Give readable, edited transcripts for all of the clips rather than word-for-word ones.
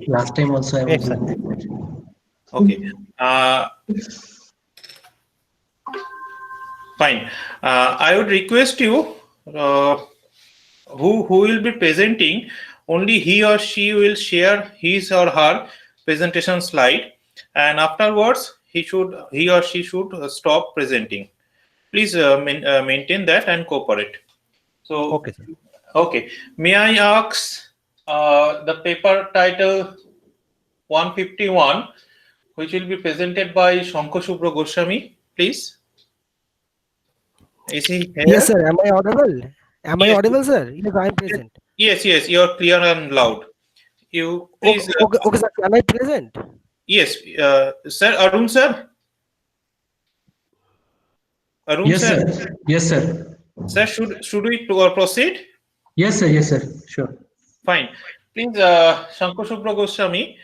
Last time also I Great, was sir. in. Okay. Fine. I would request you, who will be presenting, only he or she will share his or her presentation slide, and afterwards he or she should stop presenting. Please maintain that and cooperate. So, Okay, sir. okay. May I ask the paper title 151, which will be presented by Shankha Subra Goswami, please? Is he Yes, here? sir. Am I audible? Am I Yes, audible, sir? Yes, I am yes, present. yes, you're clear and loud. You Okay, please, okay, okay, sir. Am I present? yes, sir, Arun Yes, sir, sir. Yes, sir. sir, should we proceed? Yes, sir. Yes, sir. Sure. Fine. Please, Shankar Subra Goswami,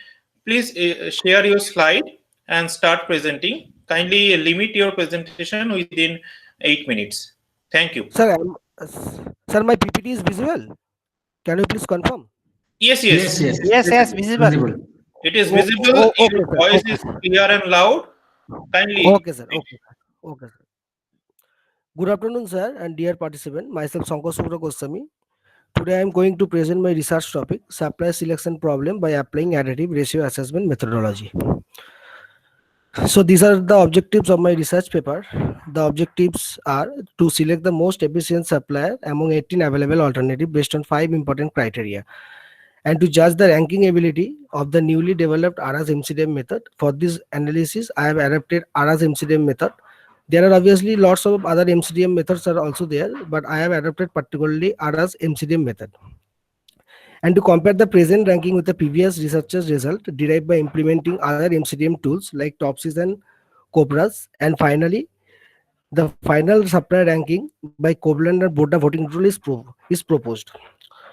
please share your slide and start presenting. Kindly limit your presentation within 8 minutes. Thank you. Sir, sir, my PPT is visible. Can you please confirm? Yes, Yes, yes, yes. it is Yes, yes, visible. visible. Visible. It is visible. Okay, Your sir. voice Okay, is sir. clear and loud. Kindly. Okay, sir. Okay, sir. Okay, sir. Good afternoon, sir, and dear participant. Myself, Shankar Subra Goswami. Today, I am going to present my research topic: supply selection problem by applying additive ratio assessment methodology. So these are the objectives of my research paper. The objectives are to select the most efficient supplier among 18 available alternatives based on 5 important criteria, and to judge the ranking ability of the newly developed ARAS MCDM method. For this analysis, I have adapted ARAS MCDM method. There are obviously lots of other MCDM methods are also there, but I have adapted particularly ARAS MCDM method. And to compare the present ranking with the previous researchers' result derived by implementing other MCDM tools like Topsys and Cobras. And finally, the final supplier ranking by Koblenz and Boda voting tool is proposed.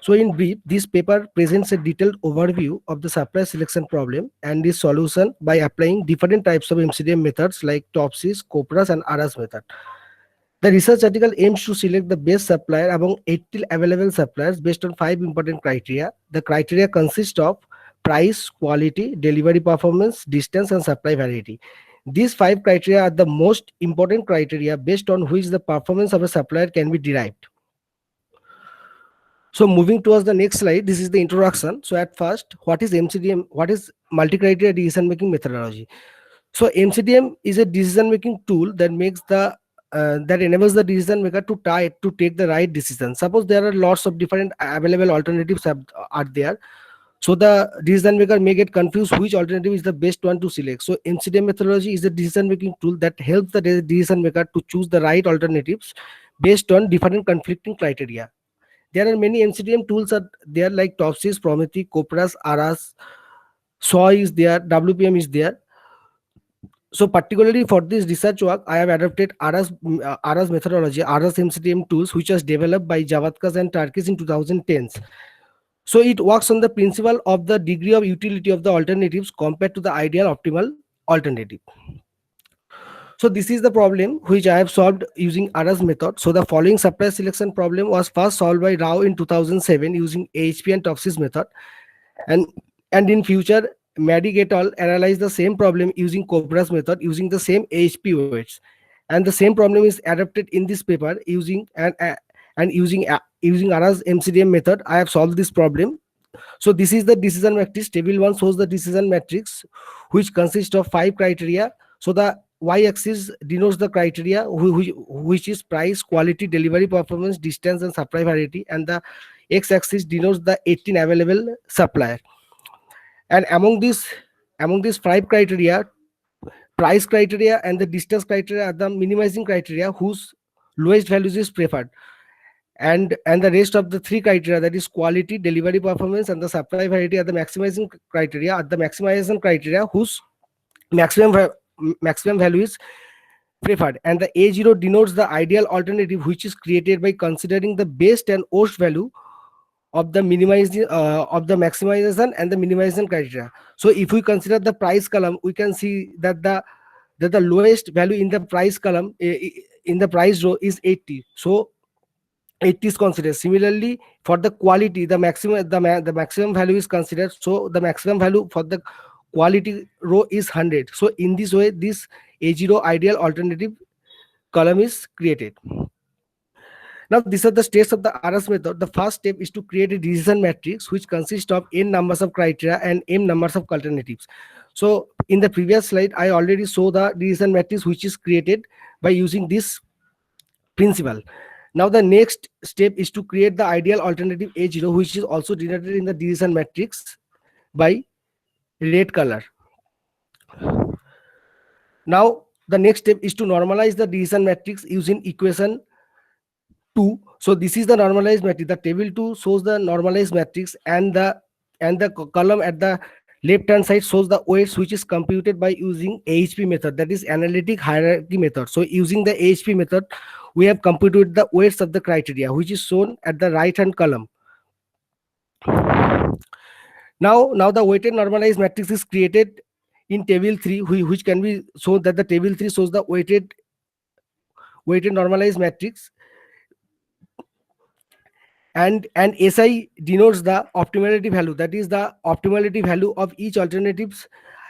So in brief, this paper presents a detailed overview of the supplier selection problem and its solution by applying different types of MCDM methods like Topsys, Cobras, and ARAS method. The research article aims to select the best supplier among 80 available suppliers based on 5 important criteria. The criteria consist of price, quality, delivery performance, distance, and supply variety. These 5 criteria are the most important criteria based on which the performance of a supplier can be derived. So moving towards the next slide, this is the introduction. So at first, what is MCDM? What is multi-criteria decision-making methodology? So MCDM is a decision-making tool that makes the that enables the decision maker to take the right decision. Suppose there are lots of different available alternatives are there, so the decision maker may get confused which alternative is the best one to select. So MCDM methodology is a decision-making tool that helps the decision maker to choose the right alternatives based on different conflicting criteria. There are many MCDM tools are there like Topsys, Prometheus, Copras, ARAS, SAW is there, WPM is there. So particularly for this research work, I have adopted ARAS methodology, ARAS MCDM tools, which was developed by Javatkas and Turkish in 2010s. So it works on the principle of the degree of utility of the alternatives compared to the ideal optimal alternative. So this is the problem which I have solved using ARAS method. So the following supply selection problem was first solved by Rao in 2007 using AHP and Topsys method, and in future Madig et al analyzed the same problem using Cobra's method using the same AHP weights, and the same problem is adapted in this paper using using ARAS MCDM method. I have solved this problem. So this is the decision matrix. Table 1 shows the decision matrix which consists of 5 criteria. So the y-axis denotes the criteria which is price, quality, delivery performance, distance, and supply variety, and the x-axis denotes the 18 available supplier. And among these 5 criteria, price criteria and the distance criteria are the minimizing criteria whose lowest values is preferred, and the rest of the 3 criteria, that is quality, delivery performance, and the supply variety, are the maximization criteria whose maximum value is preferred. And the A0 denotes the ideal alternative which is created by considering the best and worst value of the maximization and the minimization criteria. So if we consider the price column, we can see that the lowest value in the price column in the price row is 80. So it is considered. Similarly, for the quality, the maximum value is considered. So the maximum value for the quality row is 100. So in this way, this A0 ideal alternative column is created. Now, these are the steps of the RS method. The first step is to create a decision matrix which consists of n numbers of criteria and m numbers of alternatives. So in the previous slide, I already saw the decision matrix which is created by using this principle. Now the next step is to create the ideal alternative A0, which is also denoted in the decision matrix by red color. Now the next step is to normalize the decision matrix using equation 2. So this is the normalized matrix. The table 2 shows the normalized matrix, and the column at the left hand side shows the weights, which is computed by using AHP method, that is analytic hierarchy method. So using the AHP method, we have computed the weights of the criteria, which is shown at the right hand column. Now the weighted normalized matrix is created in table 3, which can be shown that the table 3 shows the weighted normalized matrix, and SI denotes the optimality value, that is the optimality value of each alternatives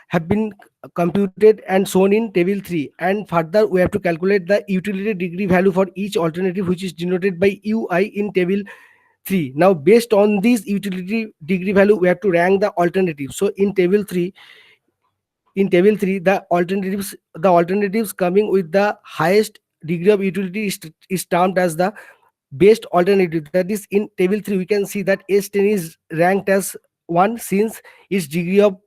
have been computed and shown in table 3. And further, we have to calculate the utility degree value for each alternative, which is denoted by UI in table 3. Now based on this utility degree value, we have to rank the alternatives. So in table 3, the alternatives coming with the highest degree of utility is termed as the best alternative. That is, in table 3 we can see that S10 is ranked as 1, since its degree of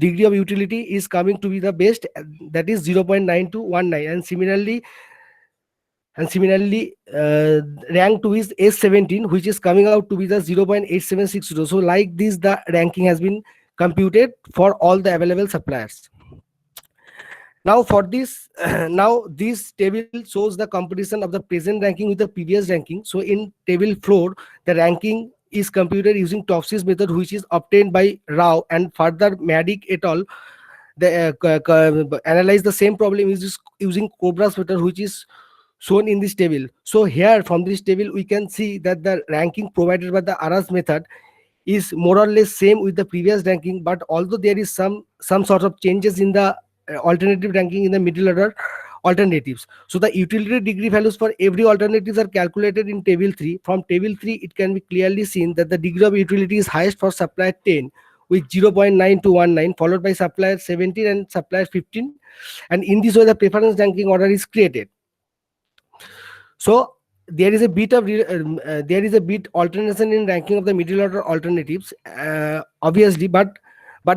utility is coming to be the best, that is 0.9219. And similarly, rank 2 is S17, which is coming out to be the 0.8760. So like this, the ranking has been computed for all the available suppliers. Now for this, now this table shows the comparison of the present ranking with the previous ranking. So in table 4, the ranking is computed using Topsys method, which is obtained by Rao, and further Maddock et al. They analyze the same problem using Cobra's method, which is shown in this table. So here from this table, we can see that the ranking provided by the RS method is more or less same with the previous ranking, but although there is some sort of changes in the alternative ranking in the middle order alternatives. So the utility degree values for every alternatives are calculated in table 3. From table 3, it can be clearly seen that the degree of utility is highest for supplier 10 with 0.9219, followed by supplier 17 and supplier 15. And in this way, the preference ranking order is created. So there is a bit alternation in ranking of the middle order alternatives, obviously, but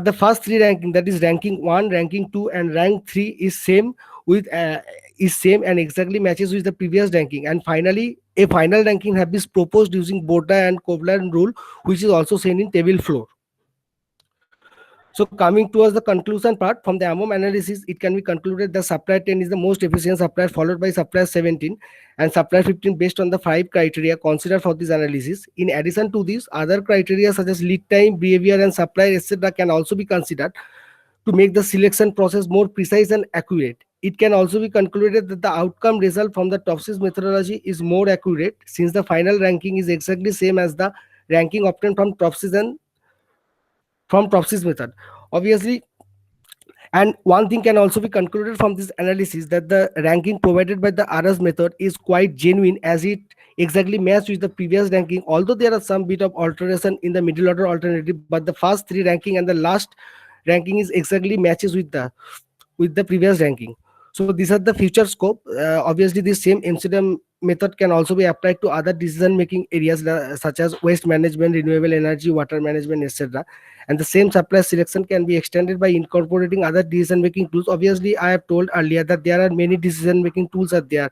the first 3 ranking, that is ranking 1, ranking 2, and rank 3 is same and exactly matches with the previous ranking. And finally, a final ranking has been proposed using Borda and Kovler rule, which is also seen in table 4. So coming towards the conclusion part, from the AMOM analysis, it can be concluded that supplier 10 is the most efficient supplier, followed by supplier 17 and supplier 15 based on the 5 criteria considered for this analysis. In addition to this, other criteria such as lead time, behavior, and supplier, etc. can also be considered to make the selection process more precise and accurate. It can also be concluded that the outcome result from the Topsys methodology is more accurate, since the final ranking is exactly same as the ranking obtained from Topsys method, obviously. And one thing can also be concluded from this analysis, that the ranking provided by the RS method is quite genuine, as it exactly matches with the previous ranking, although there are some bit of alteration in the middle order alternative, but the first 3 ranking and the last ranking is exactly matches with the previous ranking. So these are the future scope. Obviously, this same MCDM method can also be applied to other decision making areas such as waste management, renewable energy, water management, etc. And the same supply selection can be extended by incorporating other decision making tools. Obviously, I have told earlier that there are many decision making tools are there,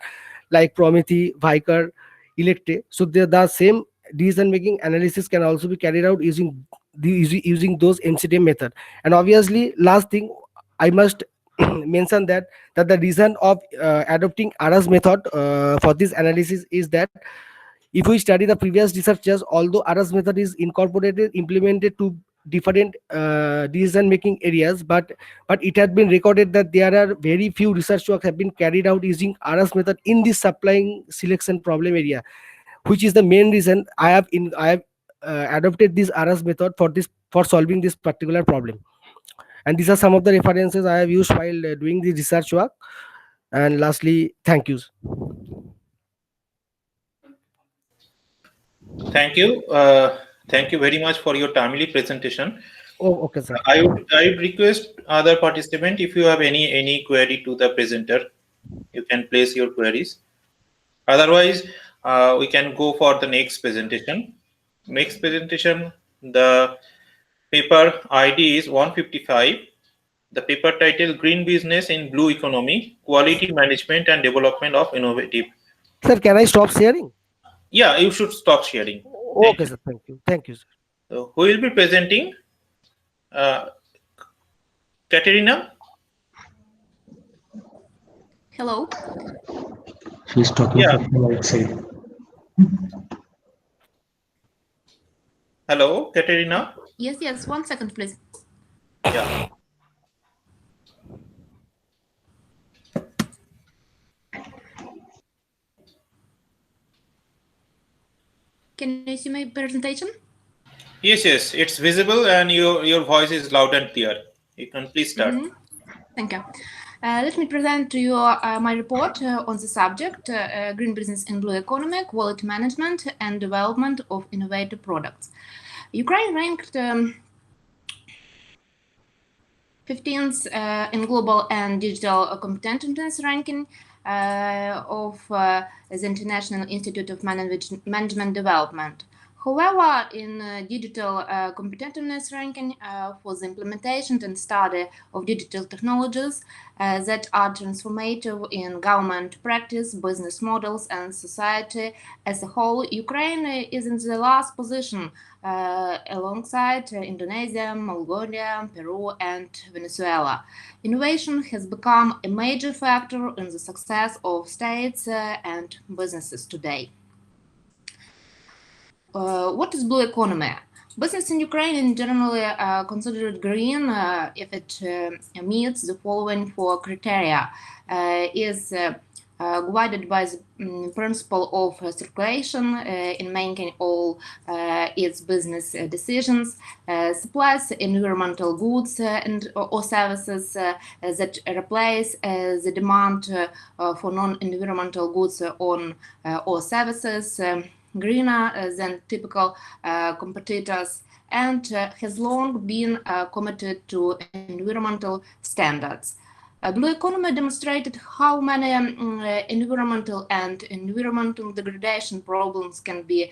like Prometheus, Vicar, Electre. So the same decision making analysis can also be carried out using those MCDM method. And obviously, last thing I must mention that the reason of adopting RS method for this analysis is that if we study the previous researchers, although RS method is implemented to different decision making areas, but it has been recorded that there are very few research work have been carried out using RS method in this supplying selection problem area. which is the main reason I have adopted this RS method for solving this particular problem. And these are some of the references I have used while doing the research work. And lastly, thank you. Thank you. Thank you very much for your timely presentation. Oh, okay, sir. I would request other participant, if you have any query to the presenter, you can place your queries. Otherwise, we can go for the next presentation. Next presentation, the paper ID is 155. The paper title, Green Business in Blue Economy, Quality Management and Development of Innovative. Sir, can I stop sharing? Yeah, you should stop sharing. Okay, sir. Thank you. Thank you, sir. So who will be presenting? Katerina? Hello. She's talking Yeah. from the outside. Hello, Katerina? Yes, 1 second, please. Yeah. Can you see my presentation? Yes, it's visible and your voice is loud and clear. You can please start. Thank you. Let me present to you my report on the subject, Green Business in Blue Economy, Quality Management and Development of Innovative Products. Ukraine ranked 15th in global and digital competitiveness ranking of the International Institute of Management Development. However, in digital competitiveness ranking for the implementation and study of digital technologies that are transformative in government practice, business models, and society as a whole, Ukraine is in the last position alongside Indonesia, Mongolia, Peru, and Venezuela. Innovation has become a major factor in the success of states and businesses today. What is blue economy? Business in Ukraine is generally considered green if it meets the following four criteria. Is guided by the principle of circulation in making all its business decisions, supplies environmental goods or services that replace the demand for non-environmental goods or services, greener than typical competitors, and has long been committed to environmental standards. Blue economy demonstrated how many environmental and environmental degradation problems can be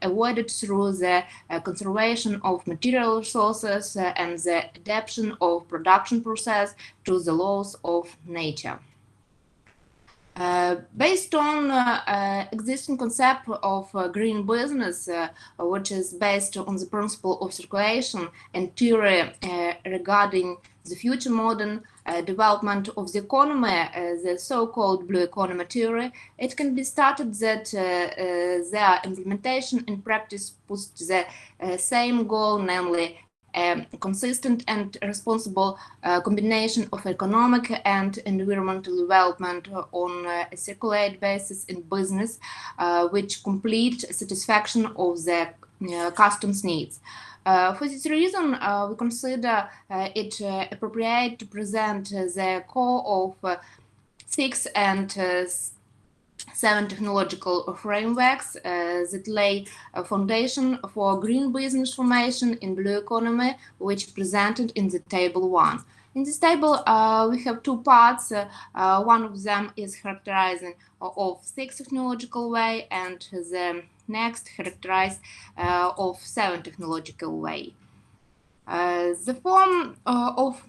avoided through the conservation of material resources and the adaptation of production process to the laws of nature. Based on existing concept of green business, which is based on the principle of circulation and theory regarding the future modern development of the economy, the so-called blue economy theory, it can be started that their implementation in practice puts the same goal, namely consistent and responsible combination of economic and environmental development on a circular basis in business, which complete satisfaction of the customs needs. For this reason, we consider it appropriate to present the core of 6 and 7 technological frameworks that lay a foundation for green business formation in blue economy, which presented in the table 1. In this table, we have two parts. One of them is characterizing of 6 technological way, and the next characterized of 7 technological way. The form of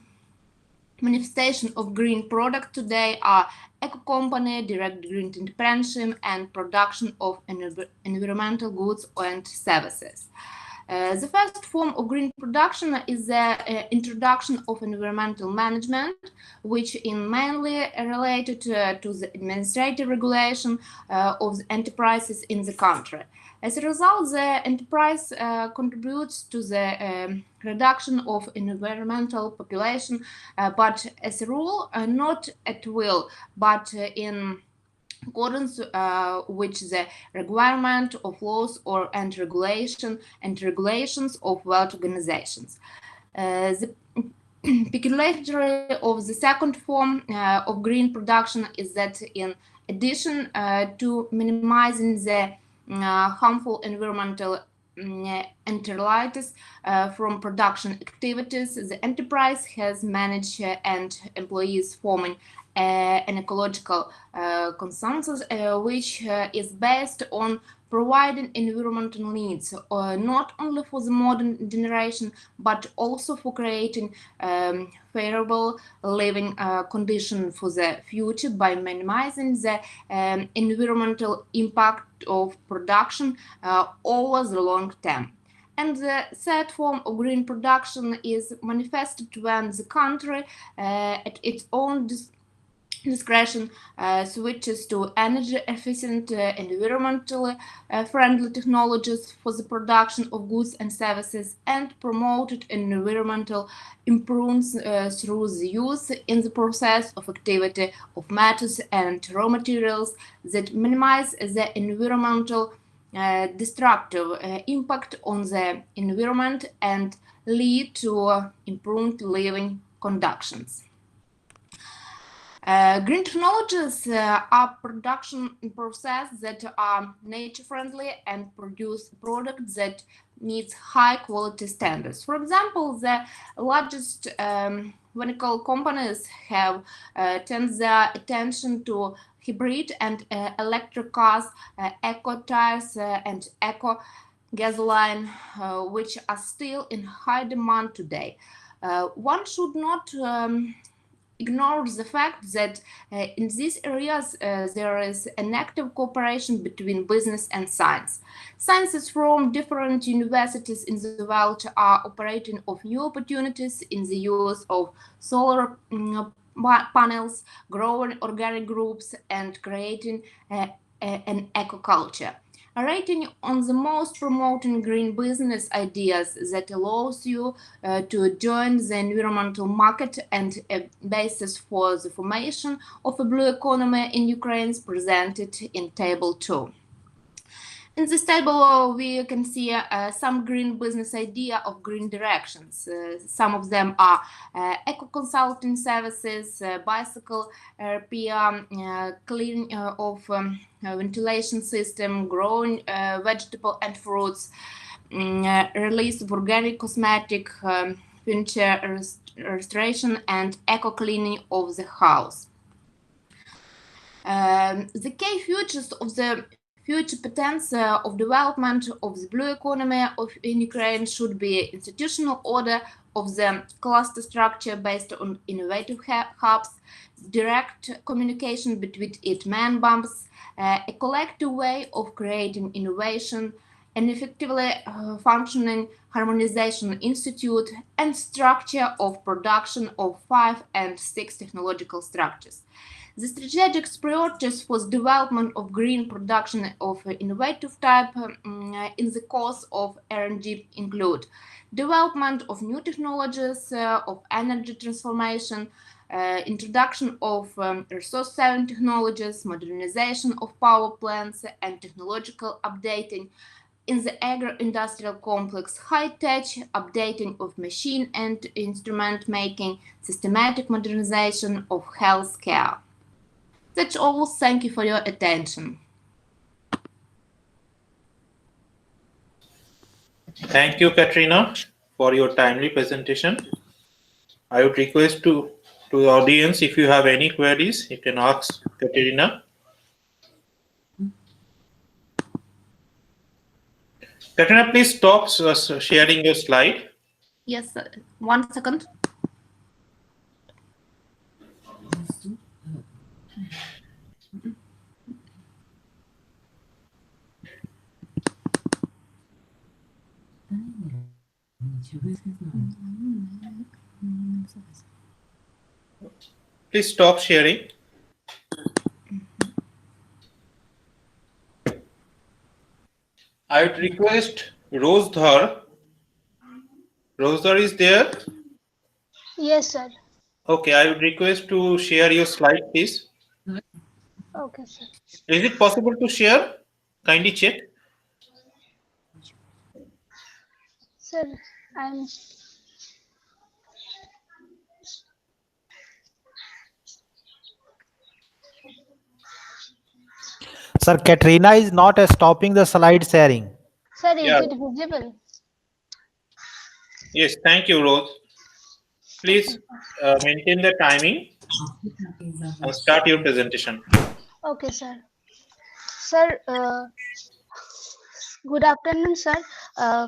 manifestation of green product today are eco-company, direct green entrepreneurship, and production of environmental goods and services. The first form of green production is the introduction of environmental management, which is mainly related to the administrative regulation of the enterprises in the country. As a result, the enterprise contributes to the reduction of environmental population, but as a rule, not at will, but in accordance with the requirement of laws and regulations of world organizations. The peculiarity of the second form of green production is that in addition to minimizing the harmful environmental interlights from production activities, the enterprise has managed and employees forming an ecological consensus which is based on providing environmental needs not only for the modern generation but also for creating favorable living conditions for the future by minimizing the environmental impact of production over the long term. And the third form of green production is manifested when the country at its own discretion switches to energy efficient, environmentally friendly technologies for the production of goods and services and promoted environmental improvements through the use in the process of activity of metals and raw materials that minimize the environmental destructive impact on the environment and lead to improved living conditions. Green technologies are production processes that are nature-friendly and produce products that meet high-quality standards. For example, the largest vehicle companies have turned their attention to hybrid and electric cars, eco tires, and eco gasoline, which are still in high demand today. One should not ignores the fact that in these areas there is an active cooperation between business and science. Scientists from different universities in the world are operating of new opportunities in the use of solar panels, growing organic groups, and creating an ecoculture. A rating on the most promoting green business ideas that allows you to join the environmental market and a basis for the formation of a blue economy in Ukraine is presented in table 2. In this table, we can see some green business idea of green directions. Some of them are eco-consulting services, bicycle repair, cleaning of ventilation system, growing vegetable and fruits, release of organic cosmetic, furniture restoration, and eco-cleaning of the house. The key features of the future patterns of development of the blue economy in Ukraine should be institutional order of the cluster structure based on innovative hubs, direct communication between its members, a collective way of creating innovation, an effectively functioning harmonization institute, and structure of production of 5 and 6 technological structures. The strategic priorities for the development of green production of innovative type in the course of R&D include development of new technologies of energy transformation, introduction of resource-saving technologies, modernization of power plants, and technological updating in the agro-industrial complex, high-tech updating of machine and instrument making, systematic modernization of healthcare. That's all. Thank you for your attention. Thank you, Katrina, for your timely presentation. I would request to the audience, if you have any queries, you can ask Katrina. Katrina, please stop sharing your slide. Yes, 1 second. Please stop sharing. I would request Rozdhar. Rozdhar is there? Yes, sir. Okay, I would request to share your slide, please. Okay, sir. Is it possible to share? Kindly check. Sir, I'm Sir, Katrina is not stopping the slide sharing. sir. Is Yeah. it visible? Yes. Thank you, Rose. Please maintain the timing and start your presentation. Okay, sir. Sir, good afternoon, sir. Uh,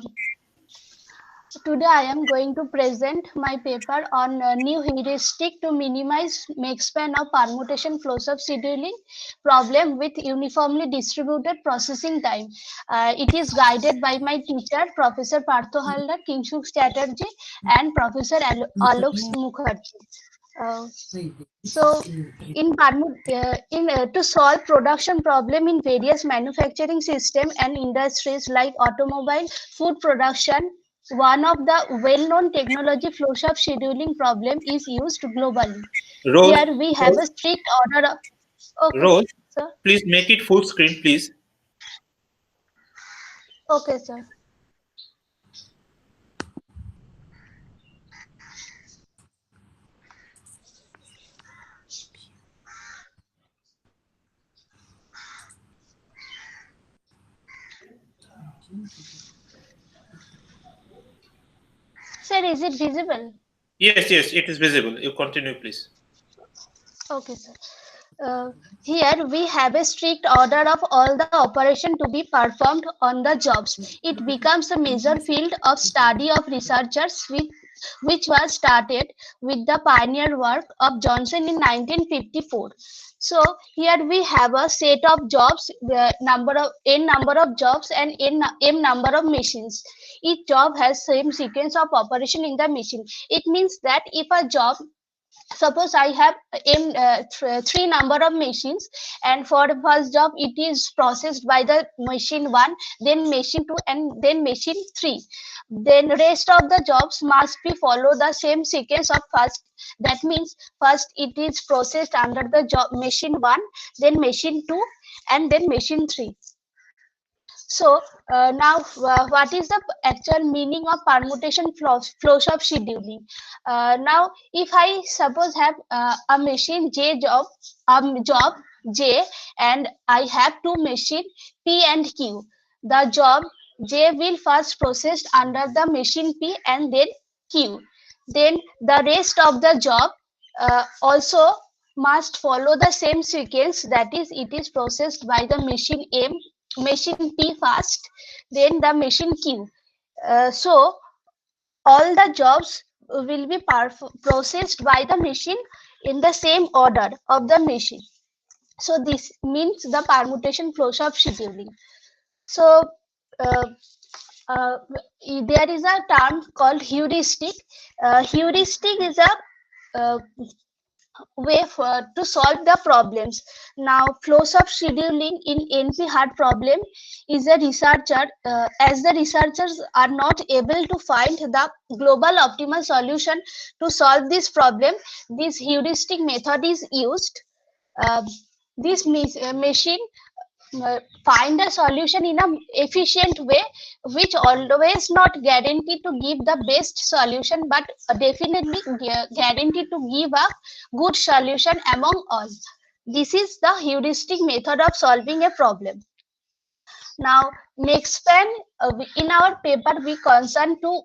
Today I am going to present my paper on new heuristic to minimize make span of permutation flows of scheduling problem with uniformly distributed processing time. It is guided by my teacher, Professor Partho Haldar, Kingshuk Chatterjee, and Professor Alok Mukherjee. Uh, so, to solve production problem in various manufacturing system and industries like automobile, food production, one of the well-known technology flow shop scheduling problem is used globally. Rose, Here we have a strict order of. Okay, Rose, sir. please make it full screen, please. Okay, sir. Sir, is it visible? Yes, yes, it is visible. You continue, please. Okay, sir. Here we have a strict order of all the operation to be performed on the jobs. It becomes a major field of study of researchers which was started with the pioneer work of Johnson in 1954. So here we have a set of jobs, number of jobs and m number of machines. Each job has same sequence of operation in the machine. It means that if a job, suppose I have three number of machines, and for the first job it is processed by the machine 1, then machine 2, and then machine 3. Then rest of the jobs must be follow the same sequence of first. That means first it is processed under the job machine 1, then machine 2, and then machine 3. So now, what is the actual meaning of permutation flow shop scheduling? Now, if I suppose have a machine J job J, and I have two machine P and Q. The job J will first processed under the machine P and then Q. Then the rest of the job also must follow the same sequence, that is it is processed by the machine M, machine P first, then the machine Q. So all the jobs will be processed by the machine in the same order of the machine. So this means the permutation flow shop scheduling. So uh, uh, there is a term called heuristic. Heuristic is a way to solve the problems. Now, flows of scheduling in NP-hard problem is a researcher, as the researchers are not able to find the global optimal solution to solve this problem, this heuristic method is used. Uh, this machine find a solution in a efficient way, which always not guaranteed to give the best solution, but definitely guaranteed to give a good solution among all. This is the heuristic method of solving a problem. Now, make span, in our paper we concern to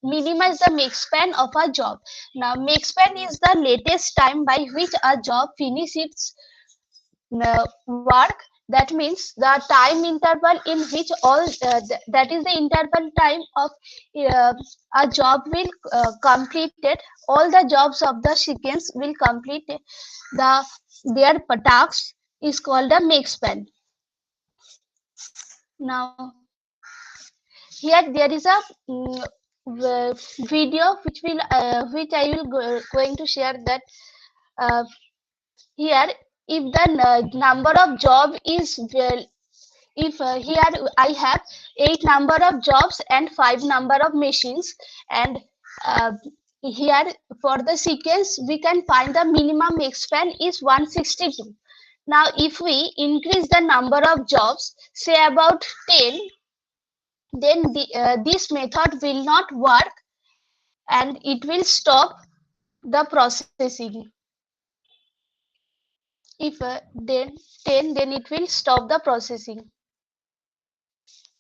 minimize the make span of a job. Now, make span is the latest time by which a job finishes its work. That means the time interval in which that is the interval time of a job will completed, all the jobs of the sequence will complete the their tasks is called a make span. Now here there is a video which I will going to share, that uh, here if the number of job is if here I have 8 number of jobs and 5 number of machines, and uh, here for the sequence we can find the minimum make span is 162. Now if we increase the number of jobs, say about 10, then this method will not work and it will stop the processing. If then 10, then it will stop the processing.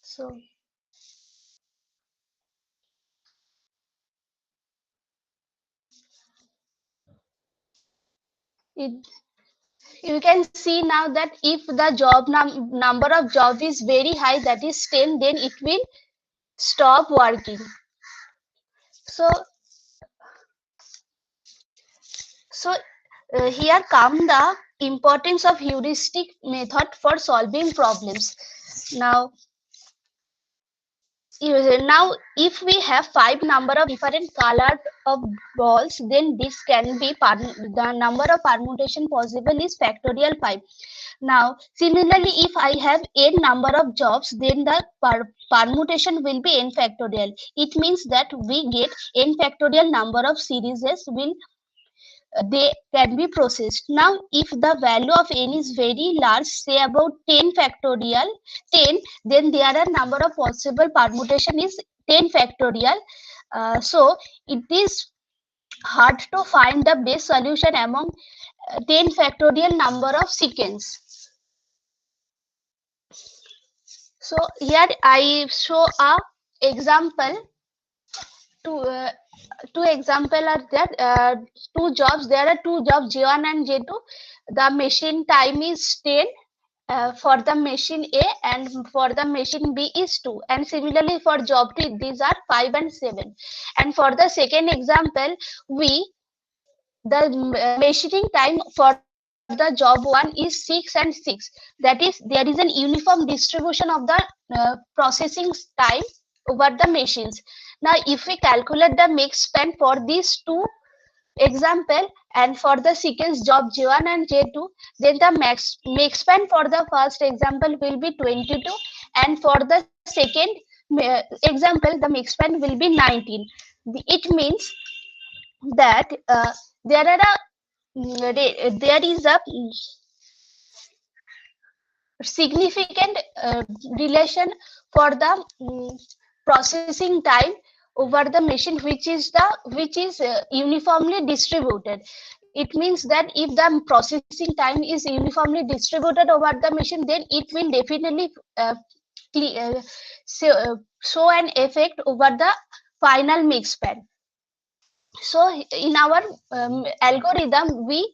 So it, you can see now that if the number of job is very high, that is 10, then it will stop working. So here come the importance of heuristic method for solving problems. Now if we have 5 number of different color of balls, then this can be the number of permutation possible is factorial 5. Now similarly, if I have n number of jobs, then the permutation will be n factorial. It means that we get n factorial number of series will they can be processed. Now if the value of n is very large, say about 10 factorial 10, then there are number of possible permutation is 10 factorial. So it is hard to find the best solution among 10 factorial number of sequence. So here I show a example. Two example are there. Two jobs. There are two jobs, J1 and J2. The machine time is 10 for the machine A, and for the machine B is 2. And similarly for job 2, these are 5 and 7. And for the second example, the machining time for the job 1 is 6 and 6. That is, there is an uniform distribution of the processing time over the machines. Now if we calculate the make span for these two example and for the sequence job J1 and J2, then the make span for the first example will be 22, and for the second example the make span will be 19. It means that there is a significant relation for the processing time over the machine, which is uniformly distributed. It means that if the processing time is uniformly distributed over the machine, then it will definitely show an effect over the final make span. So in our algorithm, we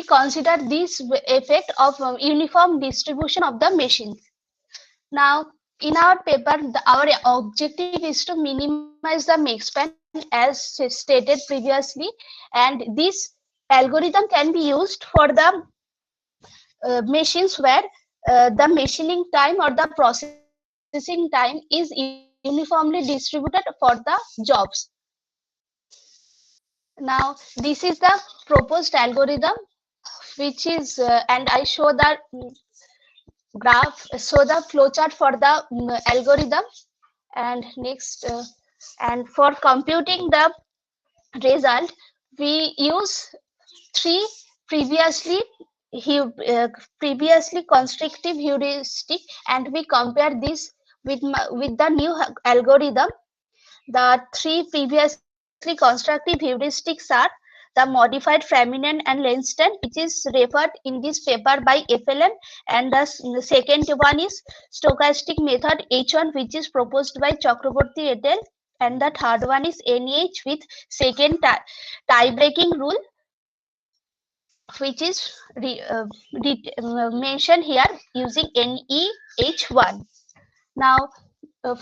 consider this effect of uniform distribution of the machine. Now in our paper, our objective is to minimize the make span as stated previously, and this algorithm can be used for the machines where the machining time or the processing time is uniformly distributed for the jobs. Now this is the proposed algorithm, which is and I show the graph, show the flowchart for the algorithm. And next and for computing the result, we use three previously constructive heuristic, and we compare this with the new algorithm. The three previously constructive heuristics are the modified Framinen and Lenston, which is referred in this paper by FLM, and the second one is stochastic method H1, which is proposed by Chakraborty et al., and the third one is NEH with second tie-breaking rule, which is mentioned here using NEH1. Now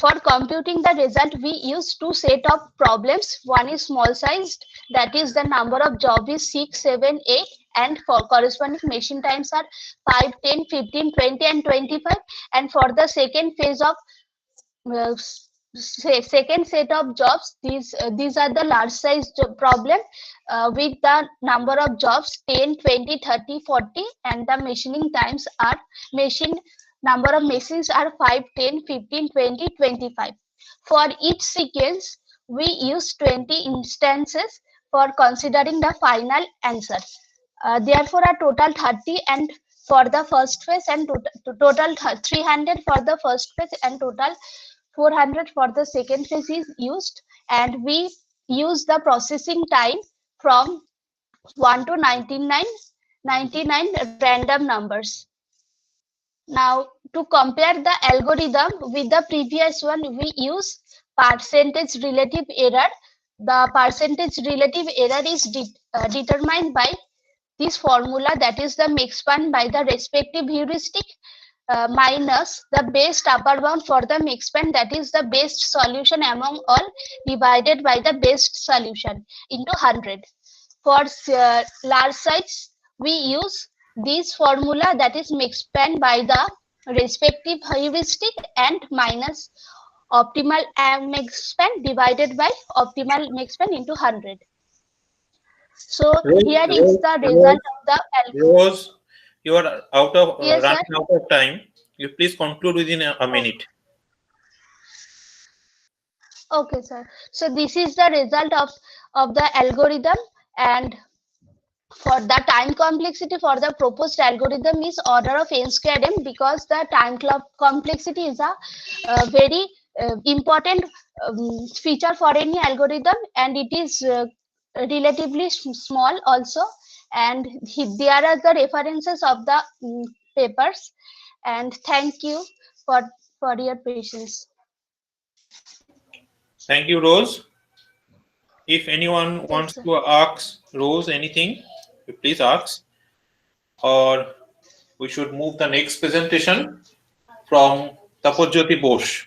for computing the result, we use two set of problems. One is small sized, that is the number of job is 6, 7, 8, and for corresponding machine times are 5, 10, 15, 20, and 25. And for the second phase of second set of jobs, these are the large size problem with the number of jobs 10, 20, 30, 40, and the machining times are number of machines are 5, 10, 15, 20, 25. For each sequence, we use 20 instances for considering the final answer. Therefore, a total 30 and for the first phase and total 300 for the first phase and total 400 for the second phase is used, and we use the processing time from 1 to 99 random numbers. Now, to compare the algorithm with the previous one, we use percentage relative error. The percentage relative error is determined by this formula, that is the mix span by the respective heuristic minus the best upper bound for the mix span, that is the best solution among all, divided by the best solution into 100. For large size, we use this formula, that is mix span by the respective heuristic and minus optimal mix span divided by optimal mix span into 100. So here is the result of the algorithm. Rose, you are out of Yes, sir. running out of time. You please conclude within a minute. Okay, sir. So this is the result of the algorithm, and for the time complexity for the proposed algorithm is order of n squared m, because the time complexity is a very important feature for any algorithm, and it is relatively small also, and there are the references of the papers, and thank you for your patience. Thank you, Rose. If anyone Yes, wants sir. to ask Rose anything, you please ask. Or we should move the next presentation from Tapojyoti Bose.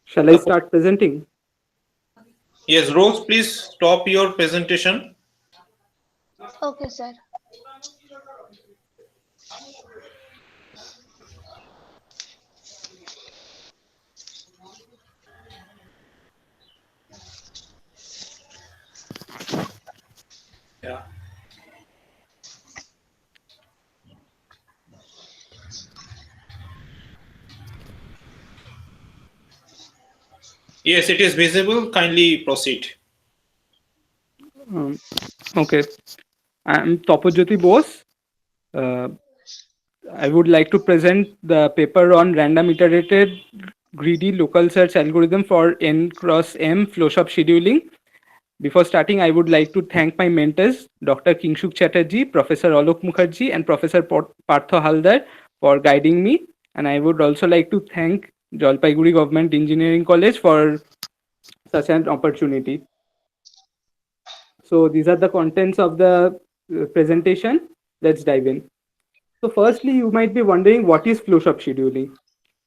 Shall I start presenting? Yes, Rose, please stop your presentation. Okay, sir. Yeah. Yes, it is visible. Kindly proceed. Okay. I'm Tapojyoti Bose. I would like to present the paper on random iterated greedy local search algorithm for n cross m flowshop scheduling. Before starting, I would like to thank my mentors, Dr. Kingshuk Chatterjee, Professor Alok Mukherjee, and Professor Partho Haldar for guiding me. And I would also like to thank Jalpaiguri Government Engineering College for such an opportunity. So these are the contents of the presentation. Let's dive in. So firstly, you might be wondering, what is flowshop scheduling?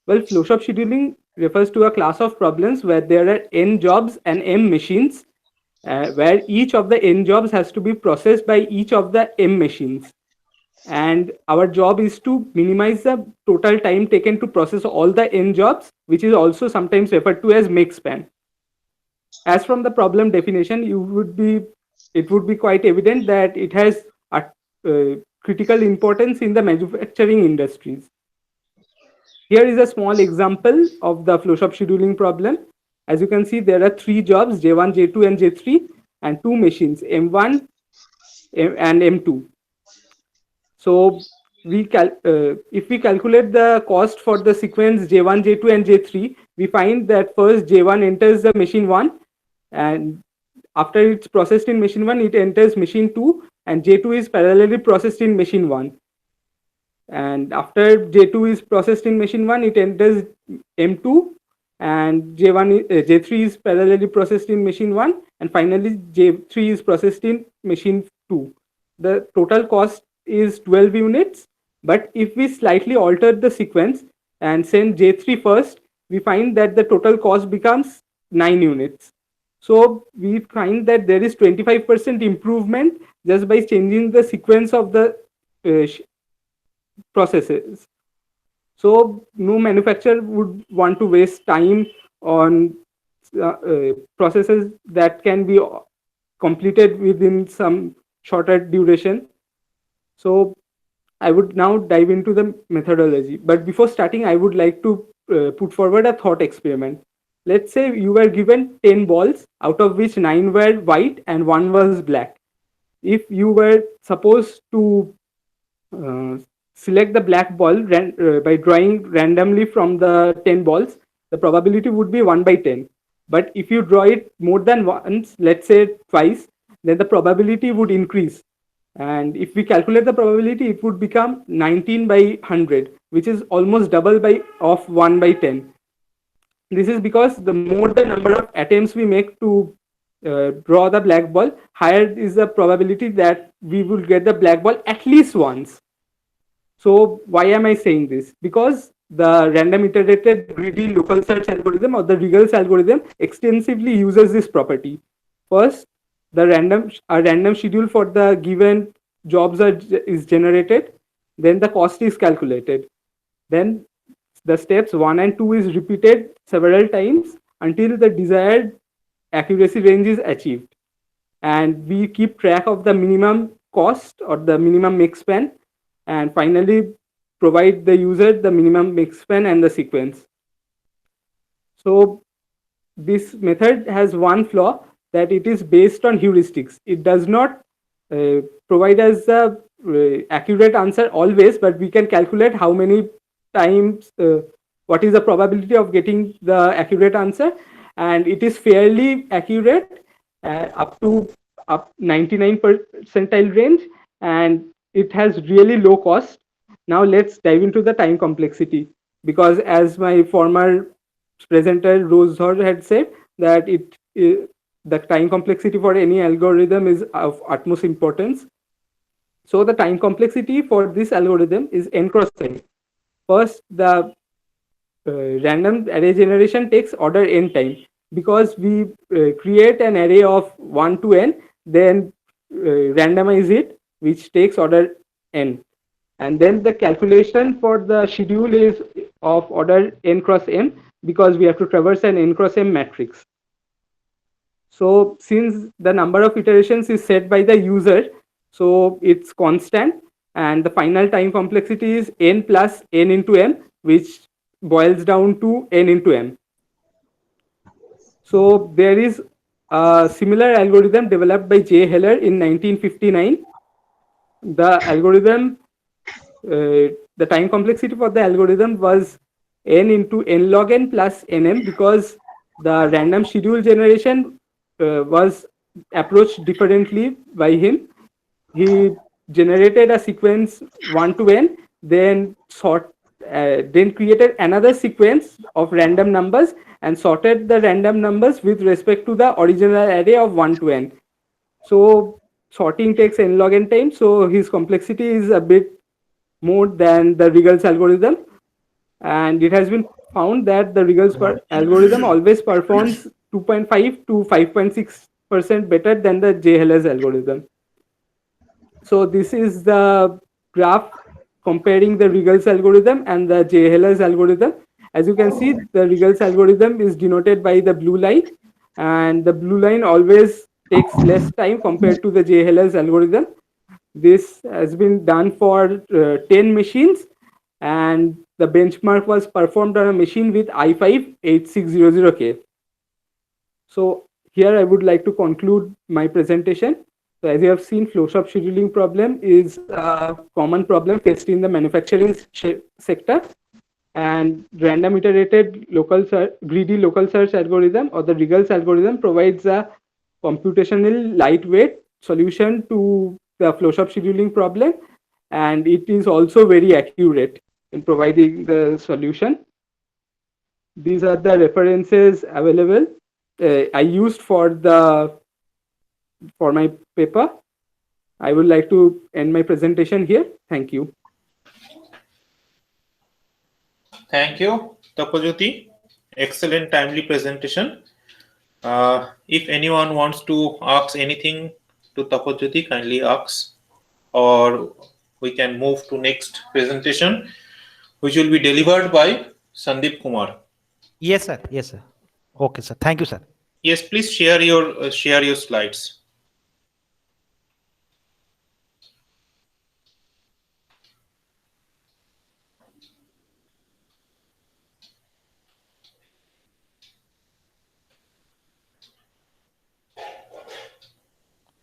Well, flowshop scheduling refers to a class of problems where there are n jobs and m machines, where each of the n jobs has to be processed by each of the m machines. And our job is to minimize the total time taken to process all the n jobs, which is also sometimes referred to as make span. As from the problem definition, it would be quite evident that it has a critical importance in the manufacturing industries. Here is a small example of the flowshop scheduling problem. As you can see, there are three jobs, J1, J2, and J3, and two machines, M1 and M2. So if we calculate the cost for the sequence J1, J2, and J3, we find that first J1 enters the machine 1, and after it's processed in machine 1, it enters machine 2, and J2 is parallelly processed in machine 1. And after J2 is processed in machine 1, it enters M2, and J3 is parallelly processed in machine 1, and finally J3 is processed in machine 2. The total cost is 12 units, but if we slightly alter the sequence and send J3 first, we find that the total cost becomes 9 units. So we find that there is 25% improvement just by changing the sequence of the processes. So no manufacturer would want to waste time on processes that can be completed within some shorter duration. So I would now dive into the methodology. But before starting, I would like to put forward a thought experiment. let's say you were given 10 balls, out of which 9 were white and 1 was black. If you were supposed to uh, select the black ball by drawing randomly from the 10 balls, the probability would be 1 by 10. But if you draw it more than once, let's say twice, then the probability would increase. And if we calculate the probability, it would become 19 by 100, which is almost double by of 1 by 10. This is because the more the number of attempts we make to draw the black ball, higher is the probability that we will get the black ball at least once. So why am I saying this? Because the random iterated greedy local search algorithm or the Regals algorithm extensively uses this property. First, a random schedule for the given jobs is generated. Then the cost is calculated. Then the steps 1 and 2 is repeated several times until the desired accuracy range is achieved. And we keep track of the minimum cost or the minimum make span, and finally provide the user the minimum make span and the sequence. So this method has one flaw, that it is based on heuristics. It does not provide us a accurate answer always, but we can calculate how many times, what is the probability of getting the accurate answer, and it is fairly accurate up to 99 percentile range, and it has really low cost. Now let's dive into the time complexity, because as my former presenter Rose Dhar had said, that the time complexity for any algorithm is of utmost importance. So the time complexity for this algorithm is n cross n. First, the random array generation takes order n time, because we create an array of 1 to n, then randomize it, which takes order n. And then the calculation for the schedule is of order n cross m, because we have to traverse an n cross m matrix. So since the number of iterations is set by the user, so it's constant, and the final time complexity is n plus n into m, which boils down to n into m. So there is a similar algorithm developed by J. Heller in 1959. The algorithm, the time complexity for the algorithm was n into n log n plus nm, because the random schedule generation was approached differently by him. He generated a sequence 1 to n, then then created another sequence of random numbers and sorted the random numbers with respect to the original array of 1 to n. So sorting takes n log n time, so his complexity is a bit more than the Regals algorithm, and it has been found that the Regals algorithm always performs 2.5 to 5.6% better than the J. Heller's algorithm. So this is the graph comparing the Regals algorithm and the J. Heller's algorithm. As you can see, the Regals algorithm is denoted by the blue line, and the blue line always takes less time compared to the J. Heller's algorithm. This has been done for 10 machines, and the benchmark was performed on a machine with i5 8600K. So here I would like to conclude my presentation. So as you have seen, flow shop scheduling problem is a common problem faced in the manufacturing sector, and random iterated greedy local search algorithm or the Regals algorithm provides a computationally lightweight solution to the flow shop scheduling problem, and it is also very accurate in providing the solution. These are the references available I used for my paper. I would like to end my presentation here. Thank you. Thank you, Tapajyoti. Excellent, timely presentation. If anyone wants to ask anything to Tapajyoti, kindly ask, or we can move to next presentation, which will be delivered by Sandeep Kumar. Yes, sir. Yes, sir. Okay, sir. Thank you, sir. Yes, please share your slides.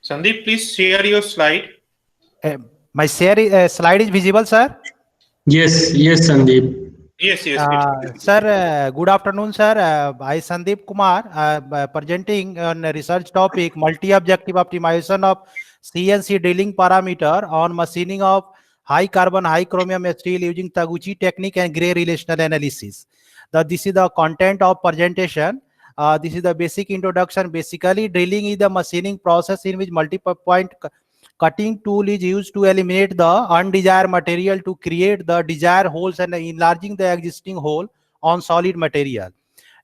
Sandeep, please share your slide. My slide is visible, sir. Yes, yes, Sandeep. Yes, yes, it's Sir, good afternoon, sir. I Sandeep Kumar, presenting on a research topic multi-objective optimization of CNC drilling parameter on machining of high carbon, high chromium steel using Taguchi technique and gray relational analysis. This is the content of presentation. This is the basic introduction. Basically, drilling is the machining process in which multiple point cutting tool is used to eliminate the undesired material to create the desired holes and enlarging the existing hole on solid material.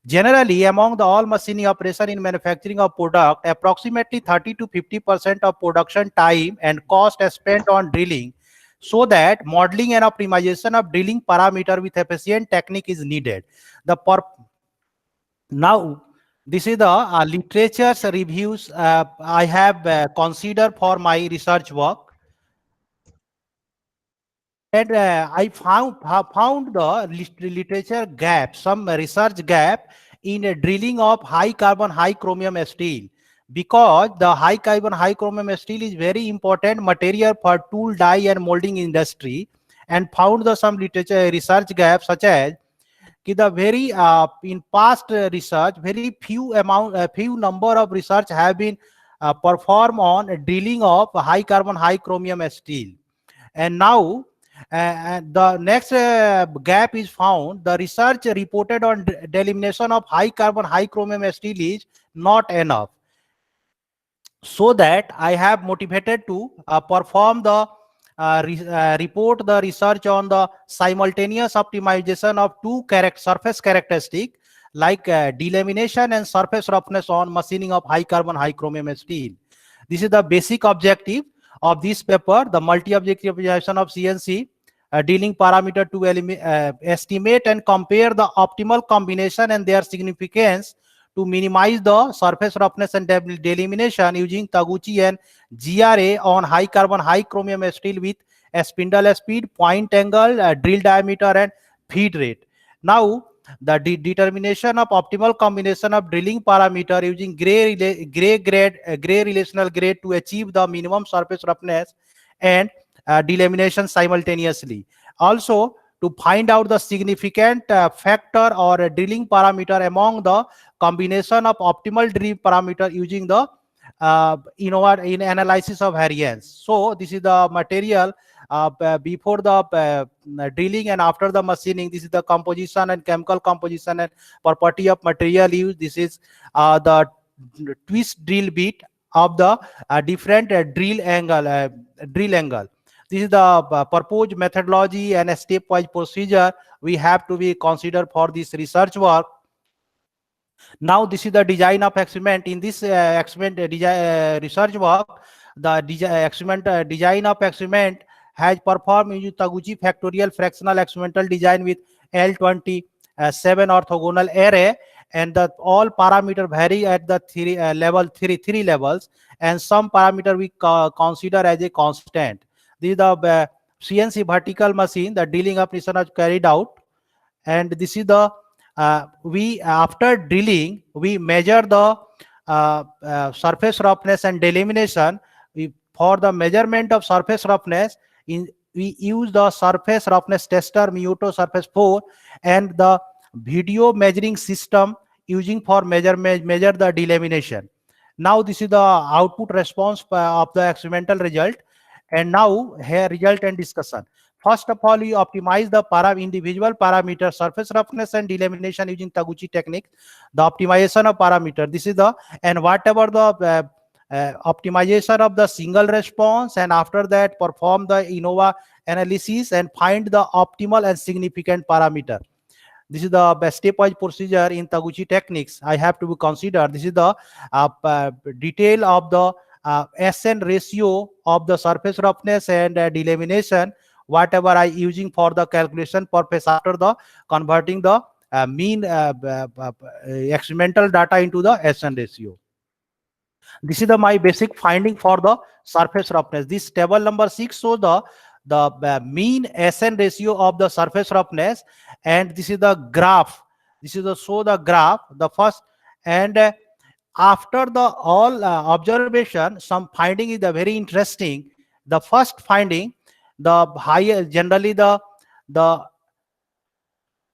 Generally, among the all machining operation in manufacturing of product, approximately 30 to 50% of production time and cost is spent on drilling, so that modeling and optimization of drilling parameter with efficient technique is needed. Now, this is the literature's reviews I have considered for my research work. And I found the literature gap, some research gap in drilling of high carbon, high chromium steel, because the high carbon, high chromium steel is very important material for tool, die, and molding industry, and found the some literature research gaps such as the very in past research, very few number of research have been performed on drilling of high carbon, high chromium steel. And now the next gap is found. The research reported on delimitation of high carbon, high chromium steel is not enough. So that I have motivated to perform the report the research on the simultaneous optimization of two surface characteristic like delamination and surface roughness on machining of high carbon, high chromium steel. This is the basic objective of this paper, the multi-objective optimization of CNC dealing parameter to estimate and compare the optimal combination and their significance to minimize the surface roughness and delimitation using Taguchi and GRA on high carbon, high chromium steel with a spindle speed, point angle, drill diameter, and feed rate. Now, the determination of optimal combination of drilling parameter using gray relational grade to achieve the minimum surface roughness and delamination simultaneously. Also, to find out the significant factor or a drilling parameter among the combination of optimal drilling parameter using the in analysis of variance. So this is the material before the drilling and after the machining. This is the composition and chemical composition and property of material used. This is the twist drill bit of the different drill angle. This is the proposed methodology and a stepwise procedure we have to be considered for this research work. Now, this is the design of experiment. In this research work, the design of experiment has performed using Taguchi factorial fractional experimental design with L27 orthogonal array, and the all parameter vary at the three levels, and some parameter we consider as a constant. This is the CNC vertical machine. The drilling operation is carried out, and this is the we after drilling we measure the surface roughness and delimitation. For the measurement of surface roughness, we use the surface roughness tester Miyuto Surface 4 and the video measuring system using for measure the delamination. Now this is the output response of the experimental result, and now here result and discussion. First of all, we optimize the individual parameter surface roughness and delamination using Taguchi technique. The optimization of parameter. This is the and whatever the optimization of the single response, and after that perform the ANOVA analysis and find the optimal and significant parameter. This is the stepwise procedure in Taguchi techniques. I have to be considered. This is the detail of the SN ratio of the surface roughness and delamination, whatever I using for the calculation purpose after the converting the mean experimental data into the SN ratio. This is the my basic finding for the surface roughness. This table number 6 shows the mean SN ratio of the surface roughness, and this is the graph. This is the graph. The first, and after the all observation, some finding is the very interesting. The first finding, the higher generally the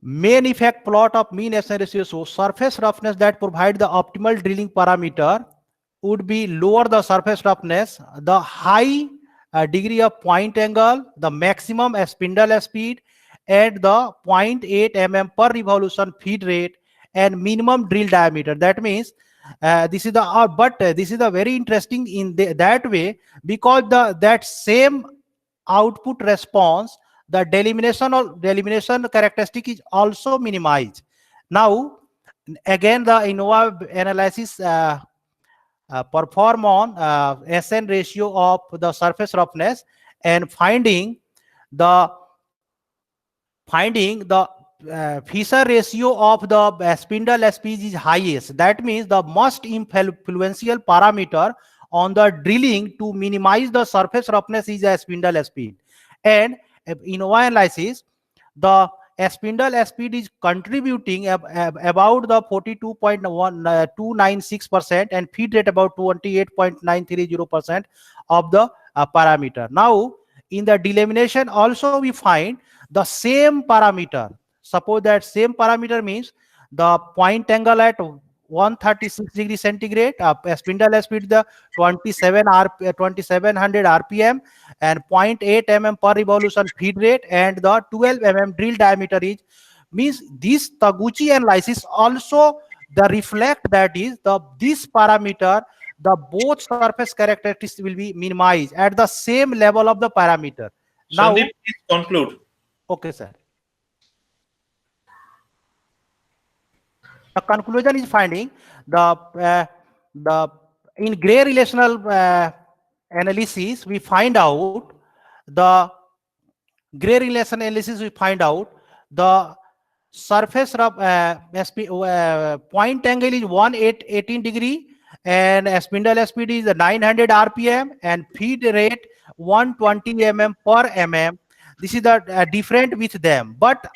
main effect plot of mean SN ratio shows surface roughness that provide the optimal drilling parameter would be lower the surface roughness, the high degree of point angle, the maximum spindle speed, and the zero 0.8 mm per revolution feed rate, and minimum drill diameter. That means this is the this is the very interesting in that way, because the that same output response, the delimitation characteristic is also minimized. Now again the INNOVA analysis perform on SN ratio of the surface roughness, and finding the Fisher ratio of the spindle speed is highest. That means the most influential parameter on the drilling to minimize the surface roughness is a spindle speed. And in our analysis, the spindle speed is contributing about the 42.296%, and feed rate about 28.930% of the parameter. Now in the delamination also we find the same parameter. Suppose that same parameter means the point angle at 136 degree centigrade, spindle speed the 2700 rpm, and 0.8 mm per revolution feed rate, and the 12 mm drill diameter is, means this Taguchi analysis also the reflect that is the this parameter, the both surface characteristics will be minimized at the same level of the parameter. Now Sandeep, please conclude. okay sir, the conclusion is finding the in gray relational analysis we find out the gray relation analysis we find out the surface point angle is 18 degree, and spindle speed is 900 rpm, and feed rate 120 mm per mm. This is the different with them, but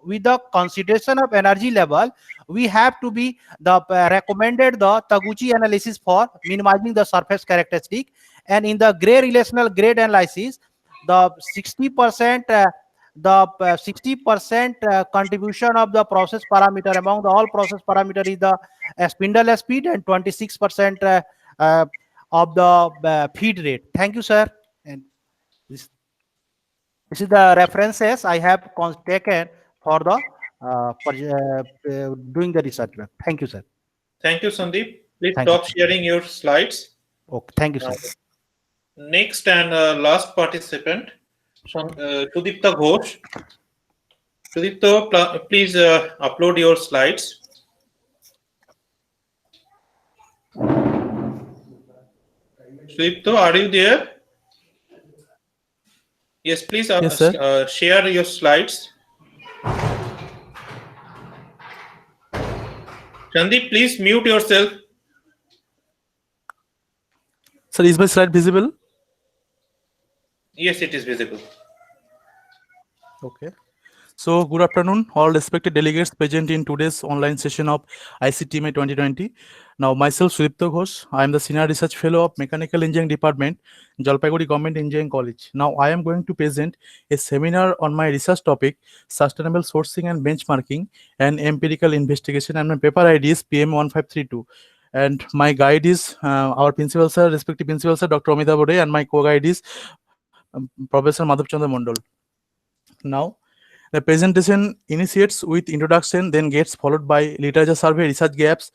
with the consideration of energy level, we have to be the recommended the Taguchi analysis for minimizing the surface characteristic. And in the gray relational grade analysis, the 60% the 60% contribution of the process parameter among the all process parameter is the spindle speed, and 26% of the feed rate. Thank you sir. And this is the references I have taken for the doing the research work. Thank you sir. Thank you, Sandeep. Please Thank stop sharing your slides. Okay, thank you sir. Next and last participant, Sudipta Ghosh. Sudipta, please upload your slides. Sudipta, are you there? Yes, please Yes, sir. share your slides. Sandeep, please mute yourself. Sir, is my slide visible? Yes, it is visible. Okay. So, good afternoon, all respected delegates present in today's online session of ICTEMA 2020. Now, myself, Sudipta Ghosh, I am the Senior Research Fellow of Mechanical Engineering Department, Jalpaiguri Government Engineering College. Now, I am going to present a seminar on my research topic, Sustainable Sourcing and Benchmarking and Empirical Investigation, and my paper ID is PM1532. And my guide is our principal sir, respective principal sir, Dr. Amita Bode, and my co-guide is Professor Madhav Chandra Mondol. Now, the presentation initiates with introduction, then gets followed by literature survey, research gaps,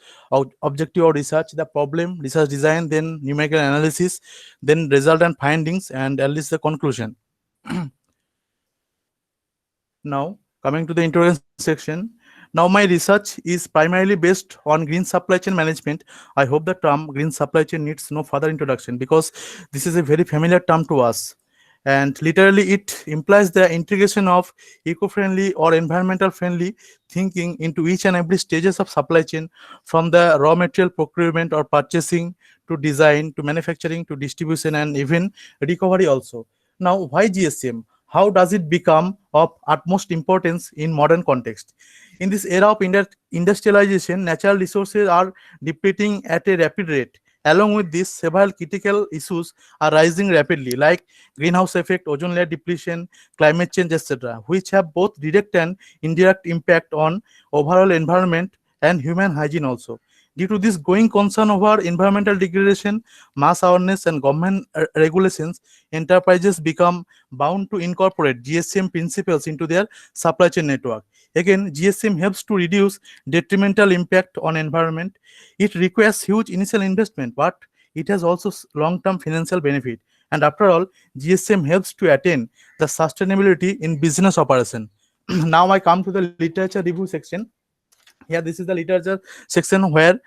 objective of research, the problem, research design, then numerical analysis, then result and findings, and at least the conclusion. Now, coming to the introduction section. Now, my research is primarily based on green supply chain management. I hope the term green supply chain needs no further introduction because this is a very familiar term to us. And literally, it implies the integration of eco-friendly or environmental-friendly thinking into each and every stages of supply chain, from the raw material procurement or purchasing to design to manufacturing to distribution and even recovery also. Now, why GSM? how does it become of utmost importance in modern context? In this era of industrialization, natural resources are depleting at a rapid rate. Along with this, several critical issues are rising rapidly, like greenhouse effect, ozone layer depletion, climate change, etc., which have both direct and indirect impact on overall environment and human hygiene also. Due to this growing concern over environmental degradation, mass awareness, and government regulations, enterprises become bound to incorporate GSM principles into their supply chain network. Again, GSM helps to reduce detrimental impact on environment. It requires huge initial investment, but it has also long-term financial benefit. And after all, GSM helps to attain the sustainability in business operation. Now I come to the literature review section. Here, this is the literature section where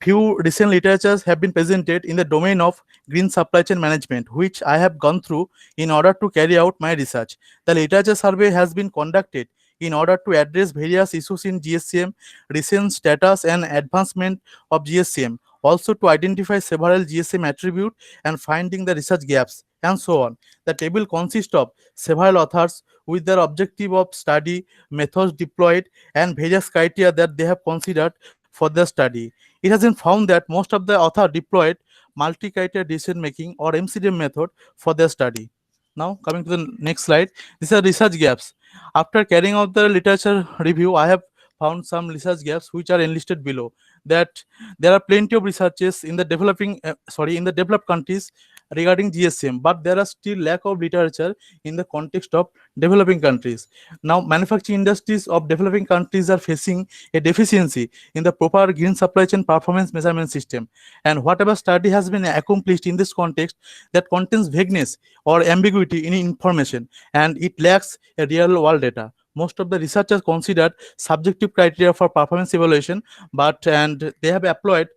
few recent literatures have been presented in the domain of green supply chain management, which I have gone through in order to carry out my research. The literature survey has been conducted in order to address various issues in GSCM, recent status and advancement of GSCM, also to identify several GSM attributes and finding the research gaps, and so on. The table consists of several authors with their objective of study, methods deployed, and various criteria that they have considered for their study. It has been found that most of the author deployed multi-criteria decision making or MCDM method for their study. Now coming to the next slide, these are research gaps. After carrying out the literature review, I have found some research gaps which are enlisted below. That there are plenty of researches in the in the developed countries regarding GSM, but there are still lack of literature in the context of developing countries. Now, manufacturing industries of developing countries are facing a deficiency in the proper green supply chain performance measurement system. And whatever study has been accomplished in this context, that contains vagueness or ambiguity in information, and it lacks a real world data. Most of the researchers considered subjective criteria for performance evaluation, and they have employed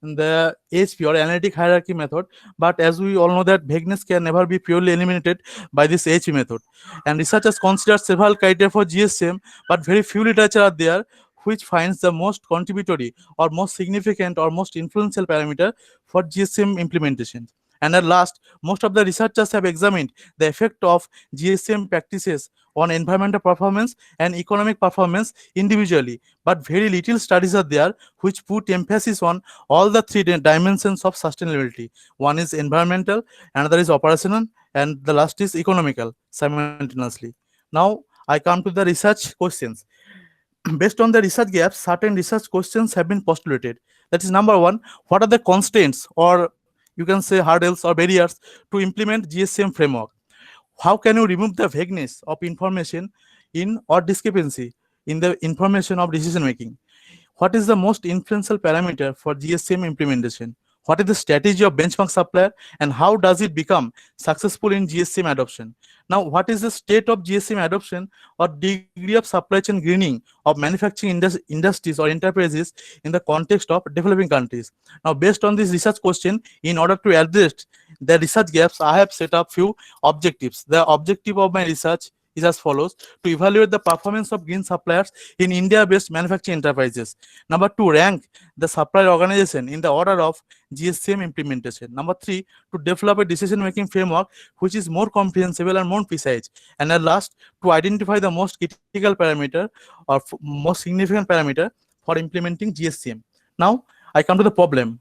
the HP or analytic hierarchy method, but as we all know that vagueness can never be purely eliminated by this HP method. And researchers consider several criteria for GSM, but very few literature are there which finds the most contributory or most significant or most influential parameter for GSM implementation. And at last, most of the researchers have examined the effect of GSM practices on environmental performance and economic performance individually, but very little studies are there which put emphasis on all the three dimensions of sustainability. One is environmental, another is operational, and the last is economical simultaneously. Now I come to the research questions. Based on the research gaps, certain research questions have been postulated. That is, number one, what are the constraints, or you can say hurdles or barriers to implement GSM framework? How can you remove the vagueness of information in or discrepancy in the information of decision making? What is the most influential parameter for GSM implementation? What is the strategy of benchmark supplier, and how does it become successful in GSM adoption? Now, what is the state of GSM adoption or degree of supply chain greening of manufacturing industries or enterprises in the context of developing countries? Now, based on this research question, in order to address the research gaps, I have set up few objectives. The objective of my research is as follows: to evaluate the performance of green suppliers in India-based manufacturing enterprises. Number two, rank the supplier organization in the order of GSM implementation. Number three, to develop a decision-making framework which is more comprehensible and more precise. And at last, to identify the most critical parameter or most significant parameter for implementing GSM. Now, I come to the problem.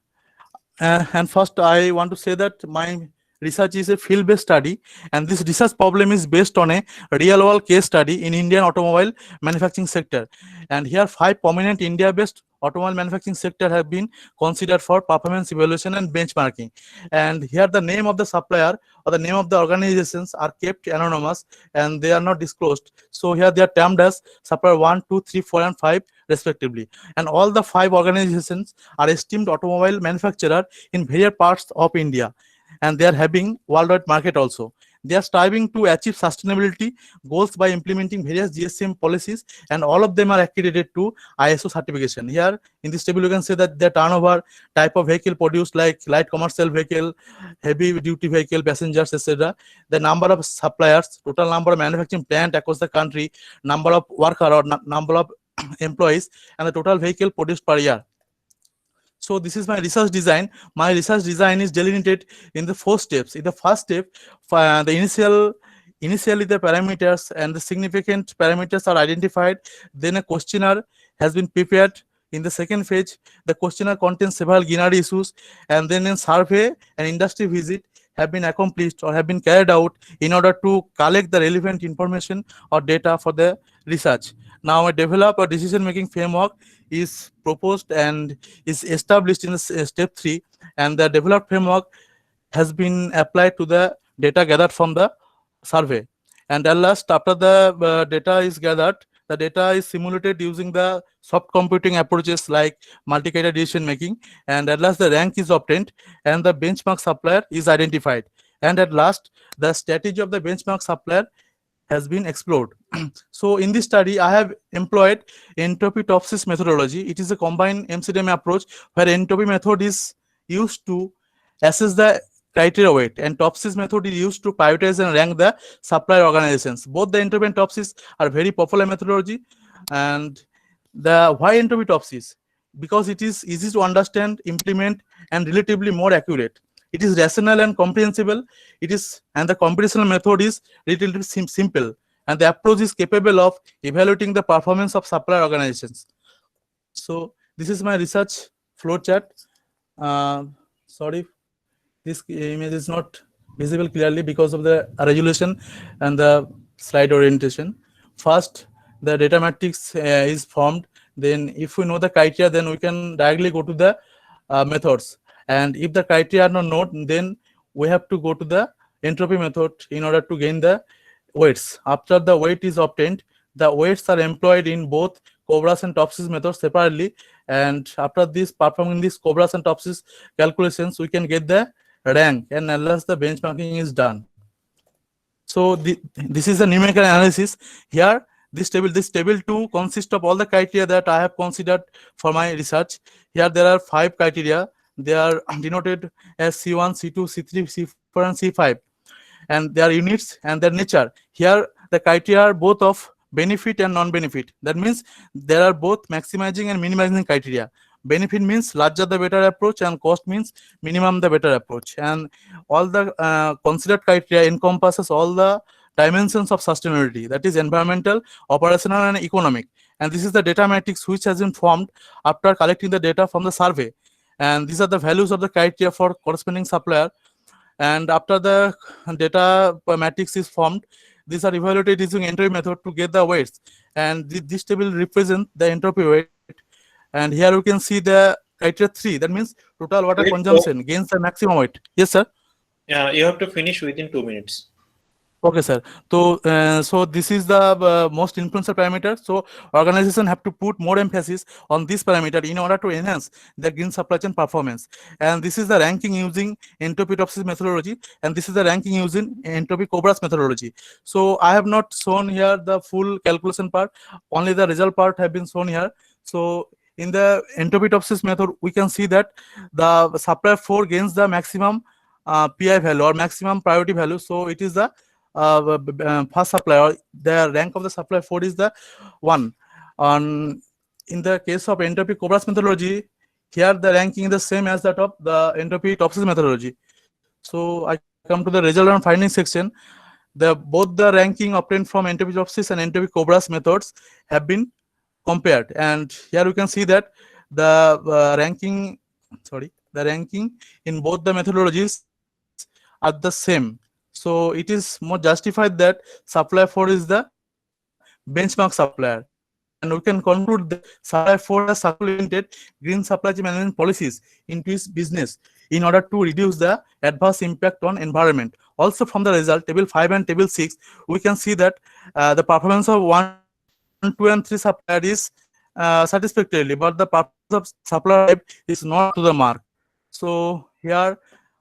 And first, I want to say that my research is a field-based study, and this research problem is based on a real-world case study in Indian automobile manufacturing sector. And here, 5 prominent India-based automobile manufacturing sector have been considered for performance evaluation and benchmarking. And here, the name of the supplier or the name of the organizations are kept anonymous, and they are not disclosed. So here, they are termed as supplier 1, 2, 3, 4, and 5 respectively. And all the 5 organizations are esteemed automobile manufacturer in various parts of India, and they are having worldwide market also. They are striving to achieve sustainability goals by implementing various GSM policies, and all of them are accredited to ISO certification. Here in this table, you can say that their turnover, type of vehicle produced like light commercial vehicle, heavy duty vehicle, passengers, etc. The number of suppliers, total number of manufacturing plant across the country, number of worker or number of employees, and the total vehicle produced per year. So this is my research design. My research design is delineated in the 4 steps. In the first step, the initial initially the parameters and the significant parameters are identified, then a questionnaire has been prepared. In the second phase, the questionnaire contains several Guinary issues, and then a survey and industry visit have been accomplished or have been carried out in order to collect the relevant information or data for the research. Now, a develop a decision-making framework is proposed and is established in the step 3, and the developed framework has been applied to the data gathered from the survey. And at last, after the data is gathered, the data is simulated using the soft computing approaches like multi-criteria decision making, and at last the rank is obtained and the benchmark supplier is identified. And at last, the strategy of the benchmark supplier has been explored. So in this study, I have employed entropy topsis methodology. It is a combined MCDM approach where entropy method is used to assess the criteria weight, and topsis method is used to prioritize and rank the supplier organizations. Both the entropy and topsis are very popular methodology. And the why entropy topsis? Because it is easy to understand, implement, and relatively more accurate. It is rational and comprehensible. It is, and the computational method is relatively simple, and the approach is capable of evaluating the performance of supplier organizations. So this is my research flowchart. Sorry, this image is not visible clearly because of the resolution and the slide orientation. First, the data matrix is formed. Then if we know the criteria, then we can directly go to the methods. And if the criteria are not known, then we have to go to the entropy method in order to gain the weights. After the weight is obtained, the weights are employed in both Cobras and Topsis methods separately. And after this, performing these Cobras and Topsis calculations, we can get the rank, and unless the benchmarking is done. So this is the numerical analysis. Here, this table 2 consists of all the criteria that I have considered for my research. Here there are 5 criteria. They are denoted as C1, C2, C3, C4, and C5, and their units and their nature. Here the criteria are both of benefit and non-benefit. That means there are both maximizing and minimizing criteria. Benefit means larger the better approach, and cost means minimum the better approach. And all the considered criteria encompasses all the dimensions of sustainability, that is environmental, operational, and economic. And this is the data matrix which has been formed after collecting the data from the survey. And these are the values of the criteria for corresponding supplier. And after the data matrix is formed, these are evaluated using entropy method to get the weights. And this table represents the entropy weight. And here you can see the criteria 3. That means total water consumption gains the maximum weight. Yes, sir. Yeah, you have to finish within 2 minutes. Okay, sir. So this is the most influential parameter. So organization have to put more emphasis on this parameter in order to enhance their green supply chain performance. And this is the ranking using entropy topsis methodology, and this is the ranking using entropy Cobras methodology. So I have not shown here the full calculation part. Only the result part have been shown here. So in the entropy topsis method, we can see that the supplier 4 gains the maximum PI value or maximum priority value. So it is the first supplier. The rank of the supplier 4 is the 1. In the case of entropy Cobras methodology, here the ranking is the same as that of the entropy topsis methodology. So I come to the result and finding section. Both the ranking obtained from entropy topsis and entropy Cobras methods have been compared, and here you can see that the ranking in both the methodologies are the same. So it is more justified that supplier 4 is the benchmark supplier, and we can conclude that supplier 4 has supplemented green supply chain management policies into its business in order to reduce the adverse impact on environment. Also from the result, table 5 and table 6, we can see that the performance of 1, 2, and 3 supplier is satisfactorily, but the performance of supplier 5 is not to the mark. So here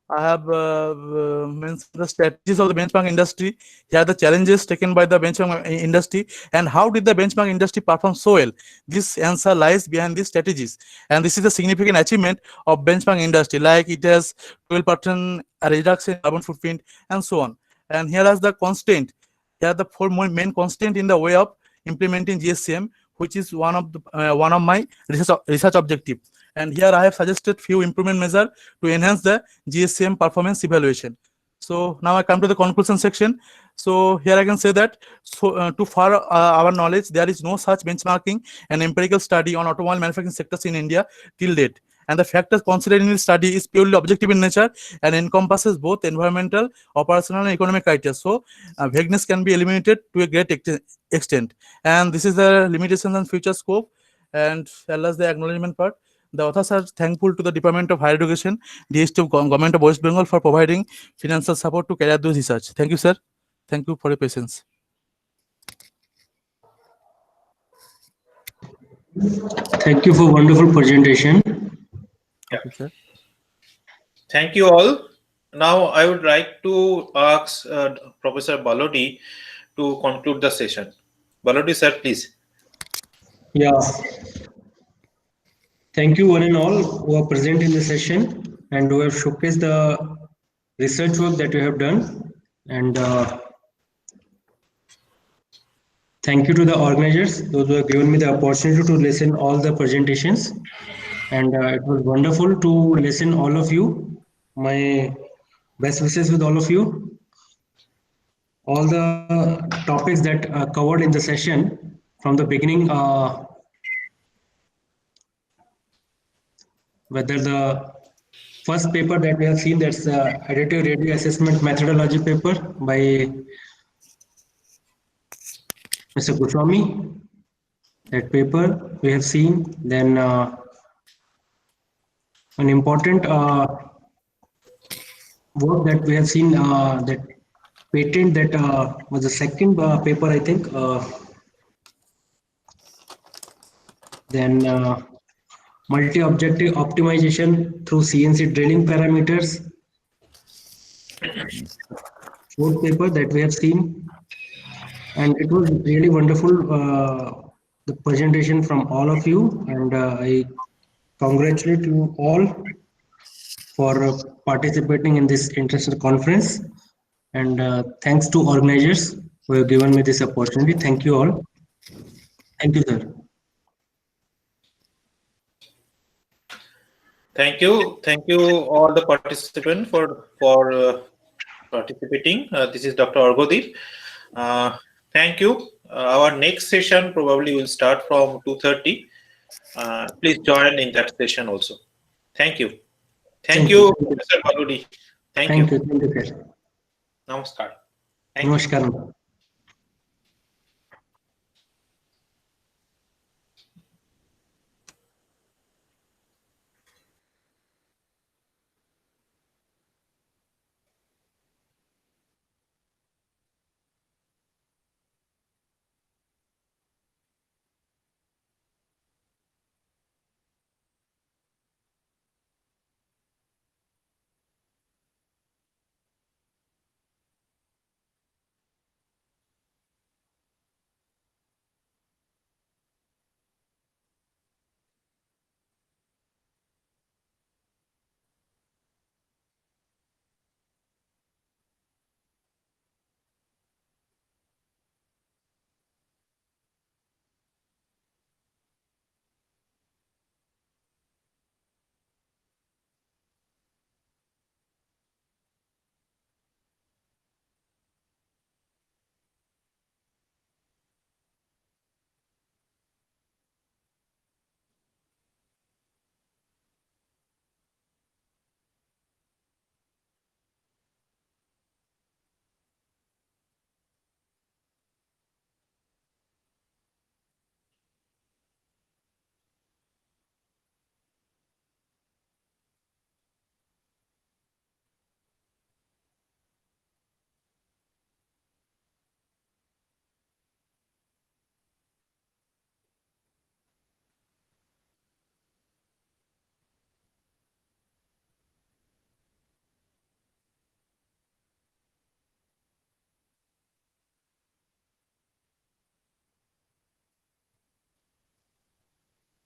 I have mentioned the strategies of the benchmark industry. Here are the challenges taken by the benchmark industry, and how did the benchmark industry perform so well. This answer lies behind these strategies, and this is a significant achievement of benchmark industry, like it has 12% reduction in carbon footprint and so on. And here is the constraint. Here are the 4 main constraints in the way of implementing GSCM, which is one of my research objective. And here I have suggested few improvement measures to enhance the GSCM performance evaluation. So now I come to the conclusion section. So here I can say that to far our knowledge, there is no such benchmarking and empirical study on automobile manufacturing sectors in India till date. And the factors considered in this study is purely objective in nature and encompasses both environmental, operational, and economic criteria. So vagueness can be eliminated to a great extent. And this is the limitations and future scope. And as well as the acknowledgement part, the authors are thankful to the Department of Higher Education, DST Government of West Bengal for providing financial support to carry out this research. Thank you, sir. Thank you for your patience. Thank you for wonderful presentation. Thank you, sir. Thank you all. Now I would like to ask Professor Balodi to conclude the session. Balodi sir, please. Yeah. Thank you one and all who are present in the session and who have showcased the research work that you have done. And thank you to the organizers, those who have given me the opportunity to listen all the presentations. And it was wonderful to listen all of you. My best wishes with all of you. All the topics that are covered in the session from the beginning, whether the first paper that we have seen, that's the additive radio assessment methodology paper by Mr. Goswami. That paper we have seen. Then an important work that we have seen, that patent that was the second paper, I think. Then multi-objective optimization through CNC drilling parameters. Fourth paper that we have seen, and it was really wonderful, the presentation from all of you, and I congratulate you all for participating in this international conference, and thanks to organizers who have given me this opportunity. Thank you all. Thank you, sir. Thank you all the participants for participating. This is Dr. Argodeep. Thank you. Our next session probably will start from 2:30. Please join in that session also. Thank you. Thank you, Professor Balodi. Thank you. Thank you, sir. Namaskar. Namaskar.